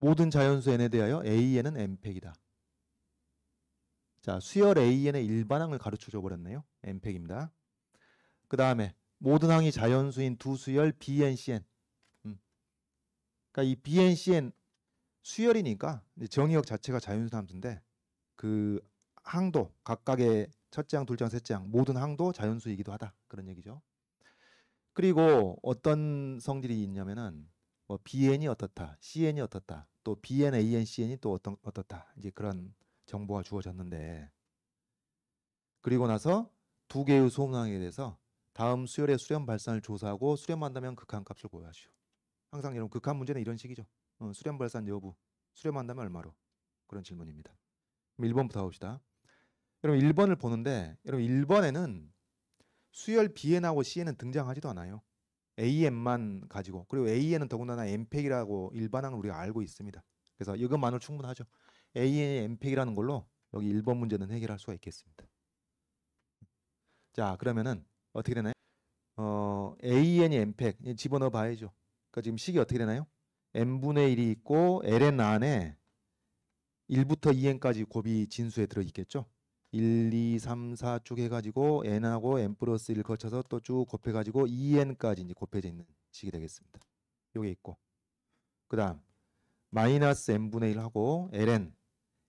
모든 자연수 n에 대하여 AN은 n팩이다. 자, 수열 AN의 일반항을 가르쳐 줘 버렸네요. n팩입니다. 그 다음에 모든 항이 자연수인 두 수열 BN, CN. 그러니까 이 BN, CN 수열이니까 정의역 자체가 자연수 함수인데 그 항도 각각의 첫째 항, 둘째 항, 셋째 항 모든 항도 자연수이기도 하다. 그런 얘기죠. 그리고 어떤 성질이 있냐면은 뭐 BN이 어떻다, CN이 어떻다, 또 BN, AN, CN이 또 어떻다. 이제 그런 정보가 주어졌는데 그리고 나서 두 개의 소문항에 대해서 다음 수열의 수렴 발산을 조사하고 수렴한다면 극한값을 구하시오. 항상 여러분 극한 문제는 이런 식이죠. 수렴 발산 여부, 수렴한다면 얼마로? 그런 질문입니다. 그럼 1번부터 가봅시다. 여러분 1번을 보는데 여러분 1번에는 수열 BN하고 CN은 등장하지도 않아요. AN만 가지고 그리고 AN은 더군다나 n팩이라고 일반항을 우리가 알고 있습니다. 그래서 이것만으로 충분하죠. AN이 n팩이라는 걸로 여기 1번 문제는 해결할 수가 있겠습니다. 자 그러면은 어떻게 되나요? AN이 n팩 집어넣어 봐야죠. 그러니까 지금 식이 어떻게 되나요? n분의 1이 있고 ln 안에 1부터 2n까지 곱이 진수에 들어있겠죠. 1, 2, 3, 4 쭉 해가지고 n하고 n 플러스 1 거쳐서 또 쭉 곱해가지고 2n까지 이제 곱해져 있는 식이 되겠습니다. 요게 있고 그 다음 마이너스 n분의 1하고 ln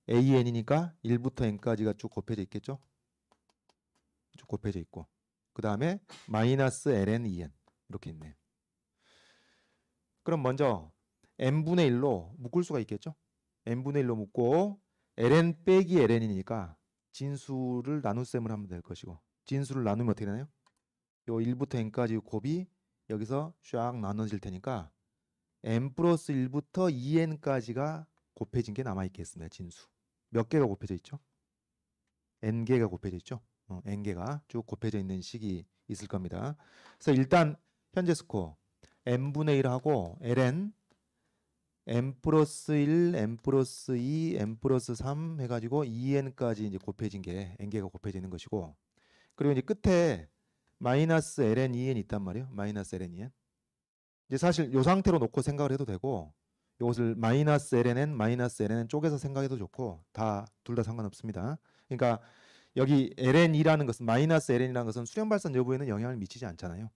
an이니까 1부터 n까지가 쭉 곱해져 있겠죠. 쭉 곱해져 있고 그 다음에 마이너스 ln 2n 이렇게 있네요. 그럼 먼저 n분의 1로 묶을 수가 있겠죠. n분의 1로 묶고 ln 빼기 ln이니까 진수를 나눗셈을 하면 될 것이고 진수를 나누면 어떻게 되나요? 요 1부터 n까지 곱이 여기서 쫙 나눠질 테니까 n 플러스 1부터 2n까지가 곱해진 게 남아있겠습니다. 진수. 몇 개가 곱해져 있죠? n개가 곱해져 있죠? n개가 쭉 곱해져 있는 식이 있을 겁니다. 그래서 일단 현재 스코어 n분의 1하고 ln n 플러스 1, n 플러스 2, n 플러스 3 해가지고 2n까지 이제 곱해진 게 n개가 곱해져 있는 것이고 그리고 이제 끝에 마이너스 ln 2n 있단 말이에요. 마이너스 ln 2n. 이제 사실 이 상태로 놓고 생각을 해도 되고 이것을 마이너스 ln, 마이너스 ln 쪼개서 생각해도 좋고 다 둘 다 상관없습니다. 그러니까 여기 ln이라는 것은 마이너스 ln이라는 것은 수렴 발산 여부에는 영향을 미치지 않잖아요.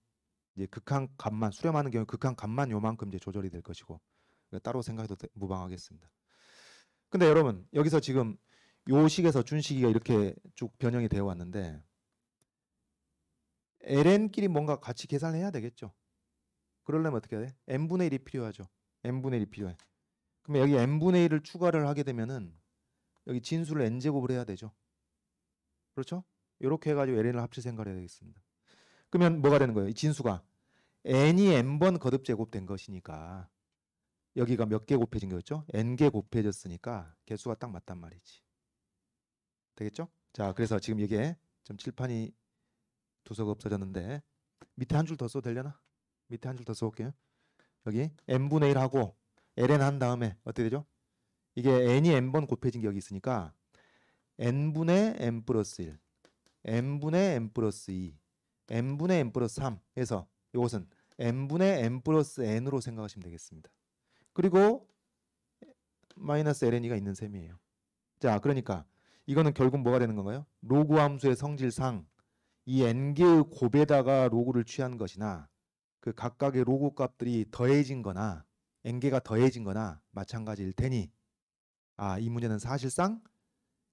이제 극한 값만 수렴하는 경우 극한 값만 요만큼 이제 조절이 될 것이고 따로 생각해도 무방하겠습니다. 근데 여러분 여기서 지금 요 식에서 준식이가 이렇게 쭉 변형이 되어 왔는데 ln끼리 뭔가 같이 계산을 해야 되겠죠. 그러려면 어떻게 해야 돼? n분의 1이 필요하죠. n분의 1이 필요해. 그러면 여기 n분의 1을 추가를 하게 되면은 여기 진수를 n제곱을 해야 되죠. 그렇죠? 이렇게 해가지고 ln을 합칠 생각을 해야 되겠습니다. 그러면 뭐가 되는 거예요? 이 진수가 n이 n번 거듭 제곱된 것이니까 여기가 몇 개 곱해진 거였죠? n개 곱해졌으니까 개수가 딱 맞단 말이지. 되겠죠? 자, 그래서 지금 이게 좀 칠판이 두서가 없어졌는데 밑에 한 줄 더 써도 되려나? 밑에 한 줄 더 써볼게요. 여기 n분의 1하고 ln 한 다음에 어떻게 되죠? 이게 n이 n번 곱해진 게 여기 있으니까 n분의 n 플러스 1, n분의 n 플러스 2, n분의 n 플러스 3 해서 이것은 n분의 n 플러스 n으로 생각하시면 되겠습니다. 그리고 마이너스 ln이가 있는 셈이에요. 자, 그러니까 이거는 결국 뭐가 되는 건가요? 로그 함수의 성질상 이 n개의 곱에다가 로그를 취한 것이나 그 각각의 로그 값들이 더해진 거나 n개가 더해진 거나 마찬가지일 테니 이 문제는 사실상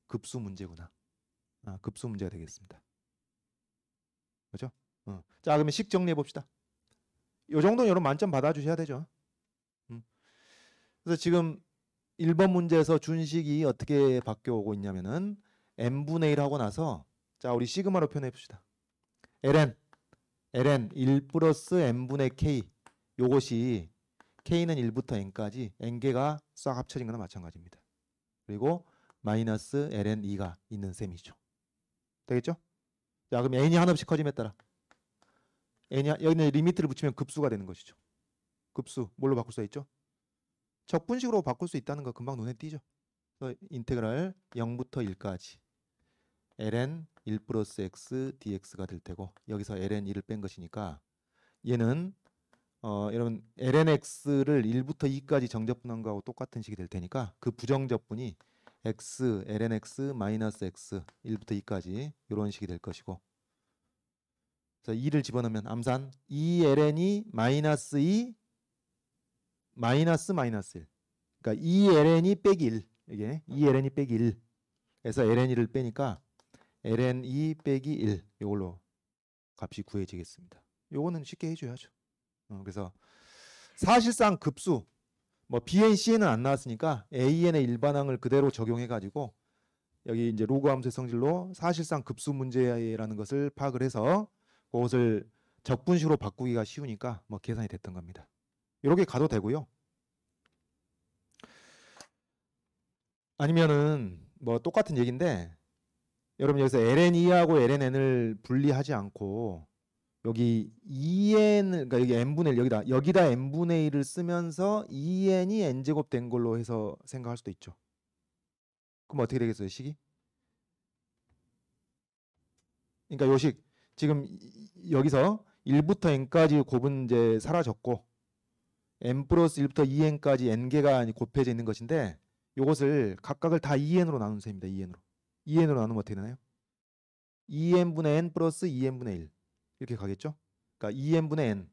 급수 문제구나. 급수 문제가 되겠습니다. 그렇죠? 자, 그러면 식 정리해 봅시다. 이 정도는 여러분 만점 받아주셔야 되죠. 그래서 지금 1번 문제에서 준식이 어떻게 바뀌어오고 있냐면은 n분의 1 하고 나서 자 우리 시그마로 표현해 봅시다. ln 1 플러스 n분의 k 요것이 k는 1부터 n까지 n개가 싹 합쳐진 거나 마찬가지입니다. 그리고 마이너스 ln 2가 있는 셈이죠. 되겠죠? 자 그럼 n이 하나씩 커짐에 따라 여기는 리미트를 붙이면 급수가 되는 것이죠. 급수 뭘로 바꿀 수 있죠? 적분식으로 바꿀 수 있다는 거 금방 눈에 띄죠. 그래서 인테그랄 0부터 1까지 ln 1 플러스 x dx가 될 테고 여기서 ln 2를 뺀 것이니까 얘는 여러분 lnx를 1부터 2까지 정접분한 거하고 똑같은 식이 될 테니까 그 부정접분이 x lnx 마이너스 x 1부터 2까지 이런 식이 될 것이고, 그래서 2를 집어넣으면 암산 2ln이 마이너스 2 마이너스 마이너스 1, 그러니까 2ln이 빼기 1, 이게 2ln이 빼기 1 에서 ln2를 빼니까 ln2 빼기 1 이걸로 값이 구해지겠습니다. 요거는 쉽게 해줘야죠. 그래서 사실상 급수 뭐 bn, cn은 안 나왔으니까 an의 일반항을 그대로 적용해가지고 여기 이제 로그 함수의 성질로 사실상 급수 문제라는 것을 파악을 해서 그것을 적분식으로 바꾸기가 쉬우니까 뭐 계산이 됐던 겁니다. 이렇게 가도 되고요. 아니면은 뭐 똑같은 얘기인데 여러분 여기서 ln2하고 ln을 분리하지 않고 여기 2n, 그러니까 여기 n분의 1 여기다 n분의 1을 쓰면서 2n이 n제곱 된 걸로 해서 생각할 수도 있죠. 그럼 어떻게 되겠어요, 식이? 그러니까 요 식 지금 여기서 1부터 n까지 곱은 이제 사라졌고 n 플러스 1부터 2n까지 n개가 곱해져 있는 것인데 요것을 각각을 다 2n으로 나누는 셈입니다. 2n으로 나누면 어떻게 되나요? 2n분의 n 플러스 2n분의 1 이렇게 가겠죠? 그러니까 2n분의 n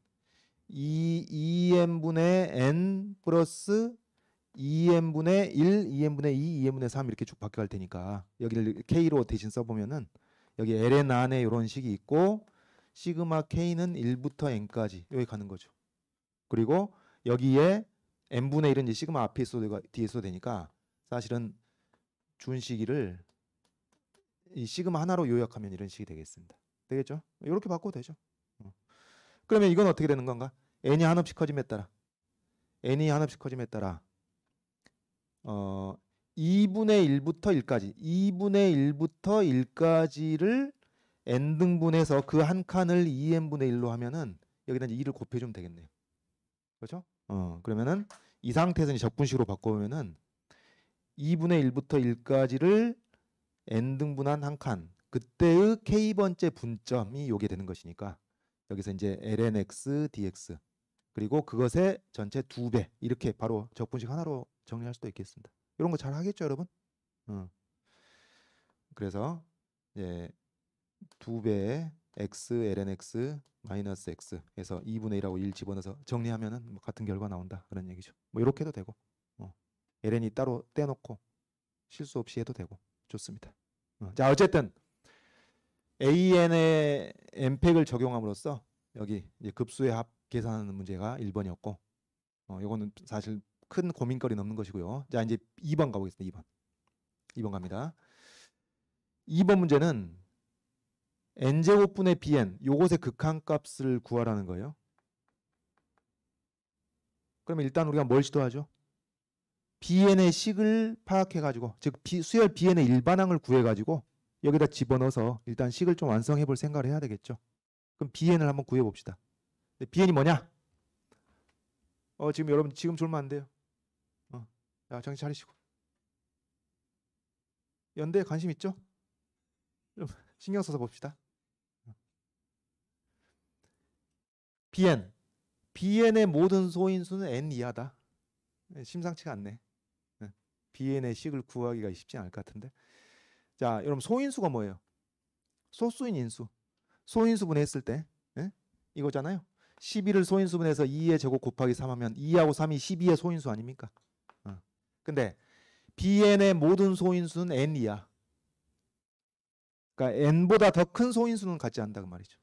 2n분의 n 플러스 2n분의 1, 2n분의 2, 2n분의 3 이렇게 쭉 바뀌어갈 테니까 여기를 k로 대신 써보면은 여기 ln 안에 이런 식이 있고 시그마 k는 1부터 n까지 여기 가는 거죠. 그리고 여기에 n분의 1은 이제 시그마 앞에 있어도 뒤에 있어도 되니까 사실은 준식이를 이 시그마 하나로 요약하면 이런 식이 되겠습니다. 되겠죠? 이렇게 바꿔도 되죠. 그러면 이건 어떻게 되는 건가? n이 한없이 커짐에 따라 2분의 1부터 1까지 2분의 1부터 1까지를 n등분해서 그 한 칸을 2n분의 1로 하면은 여기다 이제 2를 곱해주면 되겠네요. 그렇죠? 그러면은 이 상태에서 이제 적분식으로 바꿔보면은 2분의 1부터 1까지를 n등분한 한 칸, 그때의 k번째 분점이 요게 되는 것이니까 여기서 이제 lnx dx 그리고 그것의 전체 2배 이렇게 바로 적분식 하나로 정리할 수도 있겠습니다. 이런 거 잘 하겠죠, 여러분? 그래서 이제 2배의 x lnx 마이너스 x 해서 2분의 1하고 1 집어넣어서 정리하면은 뭐 같은 결과 나온다 그런 얘기죠. 뭐 이렇게 해도 되고 ln이 따로 떼놓고 실수 없이 해도 되고 좋습니다. 자, 어쨌든 an의 n팩을 적용함으로써 여기 이제 급수의 합 계산하는 문제가 1번이었고 요거는 사실 큰 고민거리는 없는 것이고요. 자, 이제 2번 가보겠습니다. 2번 갑니다. 2번 문제는 n제곱분의 bn 요것의 극한값을 구하라는 거예요. 그러면 일단 우리가 뭘 시도하죠? bn의 식을 파악해가지고 즉 수열 bn의 일반항을 구해가지고 여기다 집어넣어서 일단 식을 좀 완성해 볼 생각을 해야 되겠죠. 그럼 bn을 한번 구해 봅시다. bn이 뭐냐? 지금 여러분 지금 졸면 안 돼요. 자, 정신 차리시고. 연대에 관심 있죠? 좀 신경 써서 봅시다. bn의 모든 소인수는 n 이하다. 심상치가 않네. bn의 식을 구하기가 쉽지 않을 것 같은데. 자, 여러분 소인수가 뭐예요? 소수인 인수. 소인수분해 했을 때 이거잖아요. 11을 소인수분해서 2의 제곱 곱하기 3하면 2하고 3이 12의 소인수 아닙니까? 근데 bn의 모든 소인수는 n 이하. 그러니까 n보다 더 큰 소인수는 갖지 않는다 그 말이죠.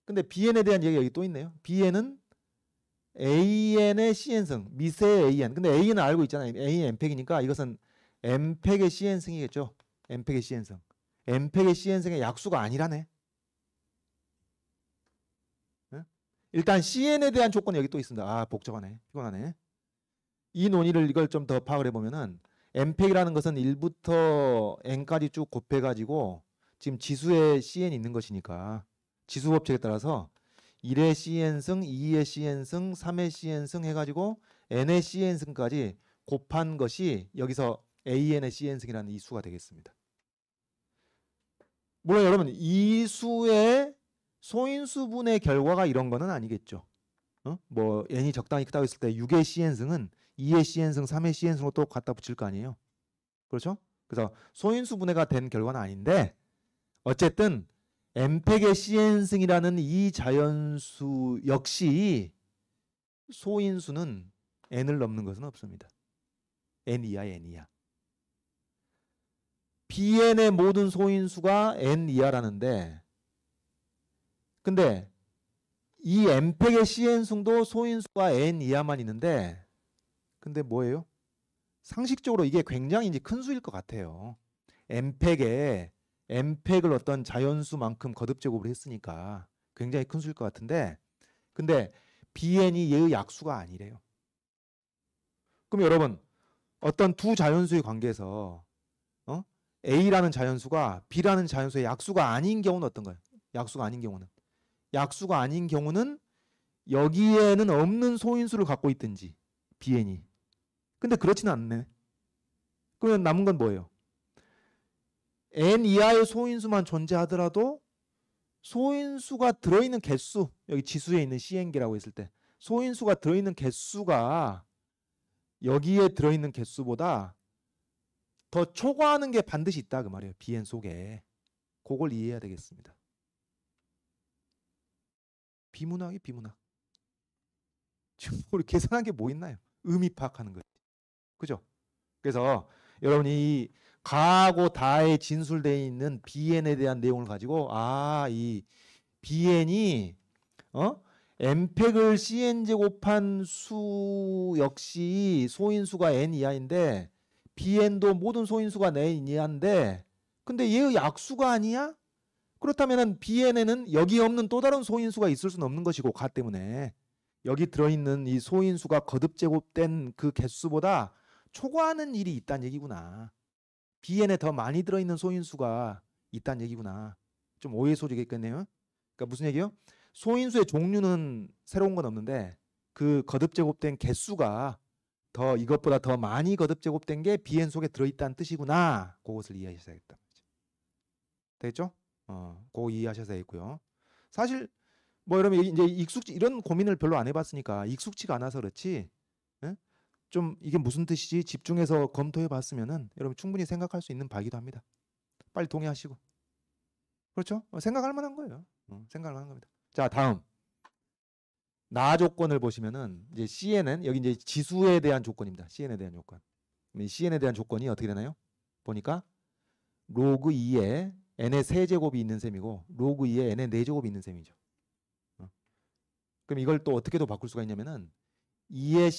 근데 bn에 대한 얘기가 여기 또 있네요. bn은 an의 cn승, 미세의 an. 근데 an은 알고 있잖아요. a n팩이니까 이것은 n팩의 cn승이겠죠. n팩의 cn승. n팩의 cn승의 약수가 아니라네. 일단 cn에 대한 조건이 여기 또 있습니다. 복잡하네. 피곤하네. 이 논의를 이걸 좀 더 파악을 해보면은 n팩이라는 것은 1부터 n까지 쭉 곱해가지고 지금 지수의 cn이 있는 것이니까 지수 법칙에 따라서 1의 cn승, 2의 cn승, 3의 cn승 해가지고 n의 cn승까지 곱한 것이 여기서 an의 cn승이라는 이 수가 되겠습니다. 물론 여러분 이 수의 소인수분의 결과가 이런 거는 아니겠죠. 뭐 n이 적당히 크다고 했을 때 6의 Cn승은 2의 Cn승, 3의 Cn승으로 또 갖다 붙일 거 아니에요. 그렇죠? 그래서 소인수분해가 된 결과는 아닌데 어쨌든 n팩의 Cn승이라는 이 자연수 역시 소인수는 n을 넘는 것은 없습니다. n 이하, n 이하. Bn의 모든 소인수가 n 이하라는데 근데 이 n팩의 Cn승도 소인수가 n 이하만 있는데 근데 뭐예요? 상식적으로 이게 굉장히 이제 큰 수일 것 같아요. n팩을 어떤 자연수만큼 거듭제곱을 했으니까 굉장히 큰 수일 것 같은데 근데 Bn이 얘의 약수가 아니래요. 그럼 여러분 어떤 두 자연수의 관계에서 A라는 자연수가 B라는 자연수의 약수가 아닌 경우는 어떤가요? 약수가 아닌 경우는 여기에는 없는 소인수를 갖고 있든지 Bn이. 근데 그렇지는 않네. 그러면 남은 건 뭐예요? n 이하의 소인수만 존재하더라도 소인수가 들어있는 개수, 여기 지수에 있는 Cn개라고 했을 때 소인수가 들어있는 개수가 여기에 들어있는 개수보다 더 초과하는 게 반드시 있다 그 말이에요. Bn 속에. 그걸 이해해야 되겠습니다. 비문학이 비문학. 지금 우리 계산한 게 뭐 있나요? 의미 파악하는 거지. 그죠? 그래서 여러분이 가하고 다에 진술되어 있는 Bn에 대한 내용을 가지고 이 Bn이 n팩을 Cn 제곱한 수 역시 소인수가 n 이하인데 Bn도 모든 소인수가 n 이하인데 근데 얘의 약수가 아니야? 그렇다면 Bn에는 여기 없는 또 다른 소인수가 있을 수는 없는 것이고 가 때문에 여기 들어있는 이 소인수가 거듭 제곱된 그 개수보다 초과하는 일이 있다는 얘기구나. Bn에 더 많이 들어있는 소인수가 있다는 얘기구나. 좀 오해 소지가 있겠네요. 그러니까 무슨 얘기요? 소인수의 종류는 새로운 건 없는데 그 거듭 제곱된 개수가 더 이것보다 더 많이 거듭 제곱된 게 Bn 속에 들어있다는 뜻이구나. 그것을 이해하셔야겠다. 되겠죠? 그거 이해하셔야 되겠고요. 사실 뭐 여러분 이제 이런 고민을 별로 안 해봤으니까 익숙치가 않아서 그렇지. 예? 좀 이게 무슨 뜻이지 집중해서 검토해 봤으면은 여러분 충분히 생각할 수 있는 바이기도 합니다. 빨리 동의하시고. 그렇죠? 생각할 만한 거예요. 생각할 만한 겁니다. 자, 다음. 나 조건을 보시면은 이제 Cn은 여기 이제 지수에 대한 조건입니다. Cn에 대한 조건. Cn에 대한 조건이 어떻게 되나요? 보니까 로그 2에 n의 세제곱이 있는 셈이고 로그 2에 n의 4제곱이 있는 셈이죠. 그럼 이걸 또 어떻게 더 바꿀 수가 있냐면은 2의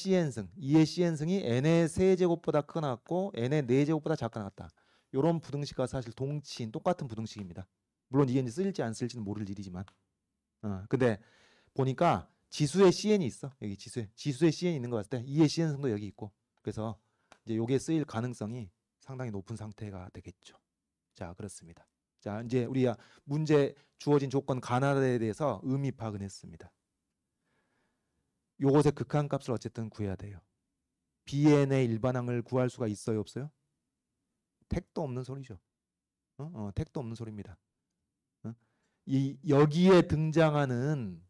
Cn승이 n의 세제곱보다 크거나 같고 n의 4제곱보다 작거나 같다. 이런 부등식과 사실 동치인 똑같은 부등식입니다. 물론 이게 이제 쓸지 안 쓸지는 모를 일이지만 근데 보니까 지수에 Cn이 있어. 여기 지수에 Cn이 있는 것 같을 때 2의 Cn승도 여기 있고 그래서 이제 요게 쓰일 가능성이 상당히 높은 상태가 되겠죠. 자, 그렇습니다. 자, 이제 우리가 문제 주어진 조건 가나다에 대해서 의미 파악은 했습니다. 요것의 극한값을 어쨌든 구해야 돼요. Bn의 일반항을 구할 수가 있어요, 없어요? 택도 없는 소리죠. 택도 없는 소리입니다. 여기에 등장하는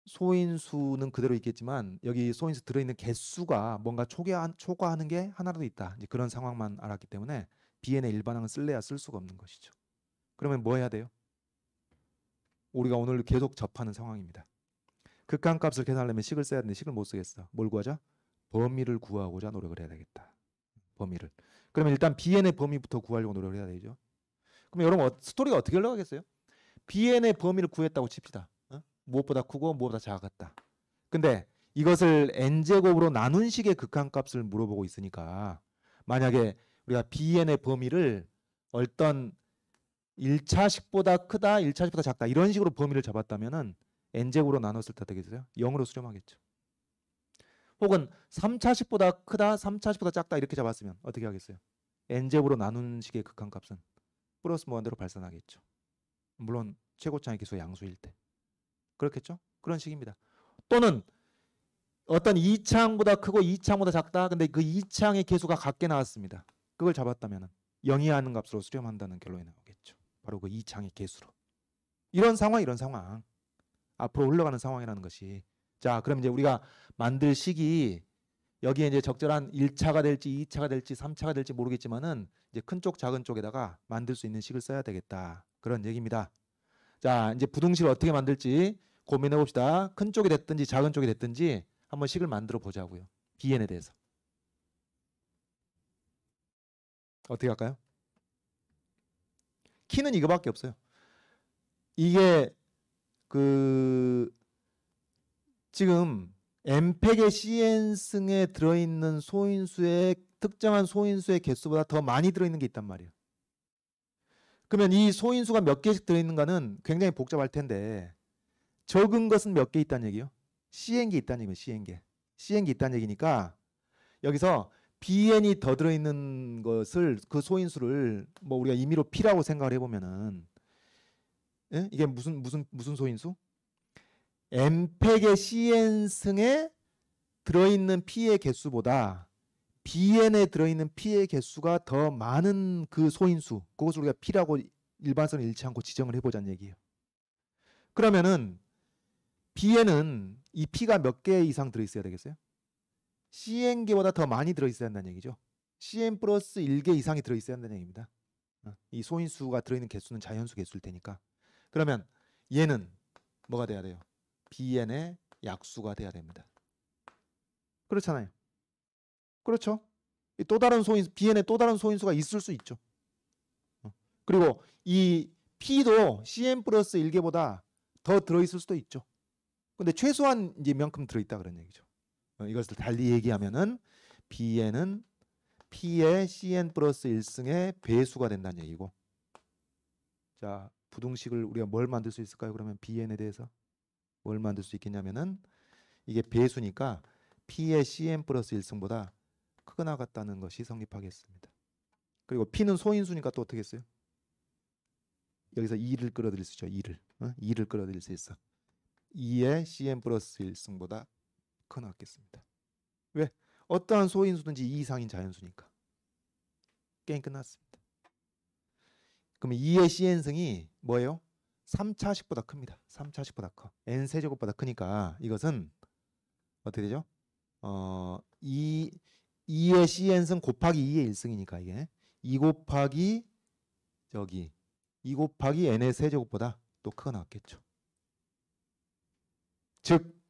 소인수는 그대로 있겠지만 여기 소인수 들어있는 개수가 뭔가 초과하는 게 하나라도 있다. 이제 그런 상황만 알았기 때문에 Bn의 일반항은 쓸래야 쓸 수가 없는 것이죠. 그러면 뭐 해야 돼요? 우리가 오늘 계속 접하는 상황입니다. 극한값을 계산하려면 식을 써야 되는데 식을 못 쓰겠어. 뭘 구하자? 범위를 구하고자 노력을 해야 되겠다. 범위를. 그러면 일단 Bn의 범위부터 구하려고 노력을 해야 되죠. 그럼 여러분 스토리가 어떻게 흘러가겠어요? Bn의 범위를 구했다고 칩시다. 무엇보다 크고 무엇보다 작았다. 근데 이것을 n제곱으로 나눈 식의 극한값을 물어보고 있으니까 만약에 우리가 Bn의 범위를 어떤 1차식보다 크다, 1차식보다 작다 이런 식으로 범위를 잡았다면은 n제곱으로 나눴을 때 어떻게 되세요? 0으로 수렴하겠죠. 혹은 3차식보다 크다, 3차식보다 작다 이렇게 잡았으면 어떻게 하겠어요? n제곱으로 나눈 식의 극한값은 플러스 무한대로 발산하겠죠. 물론 최고차의 개수가 양수일 때. 그렇겠죠? 그런 식입니다. 또는 어떤 2창보다 크고 2창보다 작다. 근데 그 2창의 개수가 같게 나왔습니다. 그걸 잡았다면 0이 하는 값으로 수렴한다는 결론이 나오겠죠. 바로 그 2창의 개수로. 이런 상황, 이런 상황. 앞으로 흘러가는 상황이라는 것이. 자, 그럼 이제 우리가 만들 식이 여기에 이제 적절한 1차가 될지 2차가 될지 3차가 될지 모르겠지만은 이제 큰 쪽 작은 쪽에다가 만들 수 있는 식을 써야 되겠다. 그런 얘기입니다. 자, 이제 부등식을 어떻게 만들지 고민해 봅시다. 큰 쪽이 됐든지 작은 쪽이 됐든지 한번 식을 만들어 보자고요. bn에 대해서. 어떻게 할까요? 키는 이거밖에 없어요. 이게 그 지금 m팩의 cn승에 들어있는 소인수의 특정한 소인수의 개수보다 더 많이 들어있는 게 있단 말이에요. 그러면 이 소인수가 몇 개씩 들어있는가는 굉장히 복잡할 텐데 적은 것은 몇 개 있다는 얘기요? cn개 있다는 얘기예요. cn개 있다는 얘기니까 여기서 bn이 더 들어있는 것을 그 소인수를 뭐 우리가 임의로 p라고 생각을 해보면은 예? 이게 무슨 소인수? m팩의 cn승에 들어있는 p의 개수보다 bn에 들어있는 p의 개수가 더 많은 그 소인수, 그것을 우리가 p라고 일반성을 잃지 않고 지정을 해보자는 얘기예요. 그러면은 bn은 이 p가 몇 개 이상 들어있어야 되겠어요? cn개보다 더 많이 들어있어야 한다는 얘기죠. cn 플러스 1개 이상이 들어있어야 한다는 얘기입니다. 이 소인수가 들어있는 개수는 자연수 개수일 테니까. 그러면 얘는 뭐가 돼야 돼요? bn의 약수가 돼야 됩니다. 그렇잖아요. 그렇죠? 또 다른 소인수, bn에 또 다른 소인수가 있을 수 있죠. 그리고 이 p도 cn 플러스 1개보다 더 들어있을 수도 있죠. 근데 최소한 이제 만큼 들어있다 그런 얘기죠. 이것을 달리 얘기하면은 bn은 p의 cn 플러스 1승의 배수가 된다는 얘기고. 자, 부등식을 우리가 뭘 만들 수 있을까요? 그러면 bn에 대해서 뭘 만들 수 있겠냐면은 이게 배수니까 p의 cn 플러스 1승보다 크거나 같다는 것이 성립하겠습니다. 그리고 p는 소인수니까 또 어떻게 했어요? 여기서 2를 끌어들일 수 있죠. 2를 끌어들일 수 있어. 2의 cn 플러스 1승보다 크거나 같겠습니다. 왜? 어떠한 소인수든지 2 이상인 자연수니까. 게임 끝났습니다. 그럼 2의 cn승이 뭐예요? 3차식보다 큽니다. 3차식보다 커. n세제곱보다 크니까 이것은 어떻게 되죠? 2의 cn승 곱하기 2의 1승이니까 이게 2 곱하기 저기 2 곱하기 n의 세제곱보다 또 크거나 같겠죠. 즉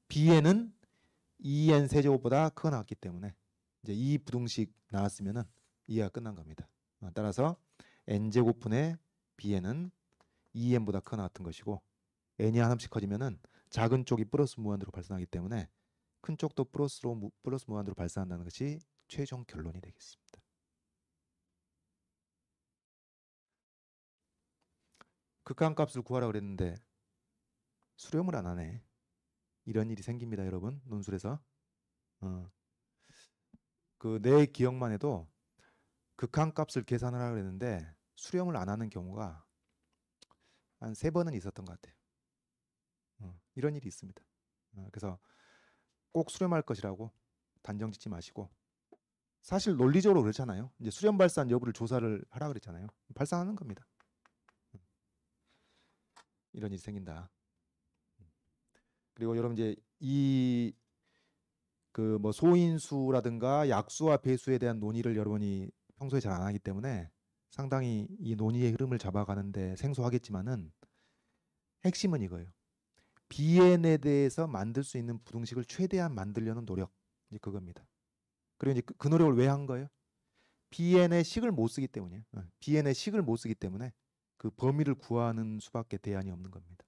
bn은 2n 세제곱보다 크거나 같기 때문에 이제 이 부등식 나왔으면은 이해가 끝난 겁니다. 따라서 n제곱분의 bn은 2n보다 크거나 같은 것이고 n이 하나씩 커지면은 작은 쪽이 플러스 무한대로 발생하기 때문에 큰 쪽도 플러스 무한대로 발생한다는 것이 최종 결론이 되겠습니다. 극한값을 구하라 그랬는데 수렴을 안 하네. 이런 일이 생깁니다, 여러분. 논술에서. 그 내 기억만 해도 극한값을 계산하라 그랬는데 수렴을 안 하는 경우가 한 3번은 있었던 것 같아요. 이런 일이 있습니다. 그래서 꼭 수렴할 것이라고 단정 짓지 마시고, 사실 논리적으로 그렇잖아요. 이제 수렴 발산 여부를 조사를 하라 그랬잖아요. 발산하는 겁니다. 이런 일이 생긴다. 그리고 여러분 이제 이 그 뭐 소인수라든가 약수와 배수에 대한 논의를 여러분이 평소에 잘 안 하기 때문에 상당히 이 논의의 흐름을 잡아가는데 생소하겠지만은 핵심은 이거예요. bn에 대해서 만들 수 있는 부등식을 최대한 만들려는 노력, 이제 그겁니다. 그리고 이제 그 노력을 왜 한 거예요? bn의 식을 못 쓰기 때문이에요. bn의 식을 못 쓰기 때문에 그 범위를 구하는 수밖에 대안이 없는 겁니다.